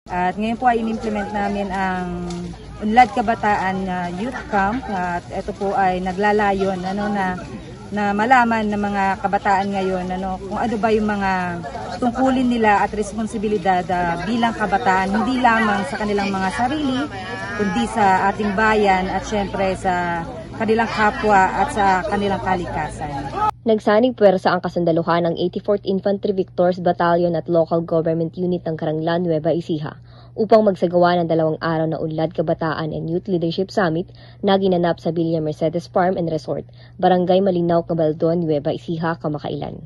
At ngayon po ay in-implement namin ang Unlad Kabataan Youth Camp at ito po ay naglalayon na malaman ng mga kabataan ngayon kung ano ba yung mga tungkulin nila at responsibilidad bilang kabataan, hindi lamang sa kanilang mga sarili kundi sa ating bayan at syempre sa kanilang kapwa at sa kanilang kalikasan. Nagsanig puwersa ang kasandaluhan ng 84th Infantry Victors Battalion at Local Government Unit ng Caranglan, Nueva Ecija upang magsagawa ng 2 araw na Unlad Kabataan and Youth Leadership Summit na ginanap sa Villa Mercedes Farm and Resort, Barangay Malinaw, Cabaldon, Nueva Ecija, kamakailan.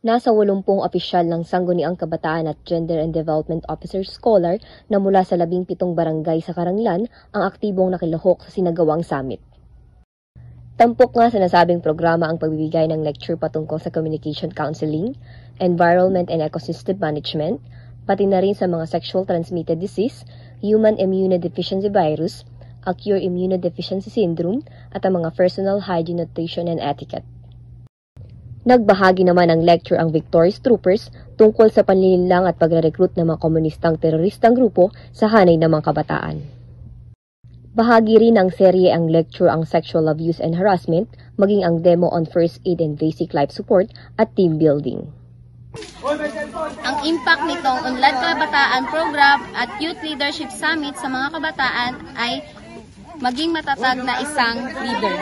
Nasa 80 opisyal ng Sangguniang Kabataan at Gender and Development Officer Scholar na mula sa 17 barangay sa Caranglan ang aktibong nakilahok sa sinagawang summit. Tampok nga sa nasabing programa ang pagbibigay ng lecture patungkol sa communication counseling, environment and ecosystem management, pati na rin sa mga sexual transmitted disease, human immunodeficiency virus, acute immunodeficiency syndrome, at ang mga personal hygiene, nutrition and etiquette. Nagbahagi naman ng lecture ang Victorious Troopers tungkol sa panlilinlang at pagre-recruit ng mga komunistang teroristang grupo sa hanay ng mga kabataan. Bahagi rin ng serye ang lecture ang sexual abuse and harassment, maging ang demo on first aid and basic life support at team building. Ang impact nitong Unlad Kabataan Program at Youth Leadership Summit sa mga kabataan ay maging matatag na isang leader.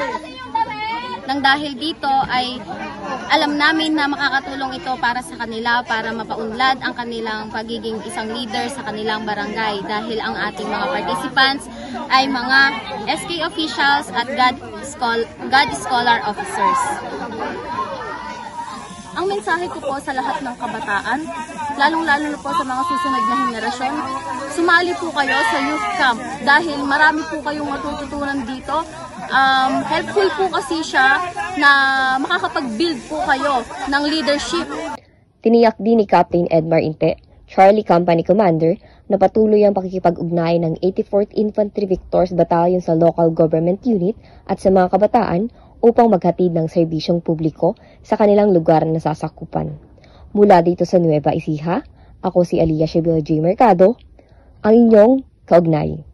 Nang dahil dito ay alam namin na makakatulong ito para sa kanila para mapaunlad ang kanilang pagiging isang leader sa kanilang barangay dahil ang ating mga participants ay mga SK officials at God Scholar officers. Ang mensahe ko po sa lahat ng kabataan, lalong-lalo na po sa mga susunod na henerasyon, sumali po kayo sa youth camp dahil marami po kayong matututunan dito. Helpful po kasi siya na makakapag-build po kayo ng leadership. Tiniyak din ni Captain Edmar Inte, Charlie Company Commander, na patuloy ang pakikipag-ugnayan ng 84th Infantry Victors Battalion sa local government unit at sa mga kabataan upang maghatid ng serbisyong publiko sa kanilang lugar na sasakupan. Mula dito sa Nueva Ecija, ako si Aliyah Shebil J. Mercado, ang inyong kaugnay.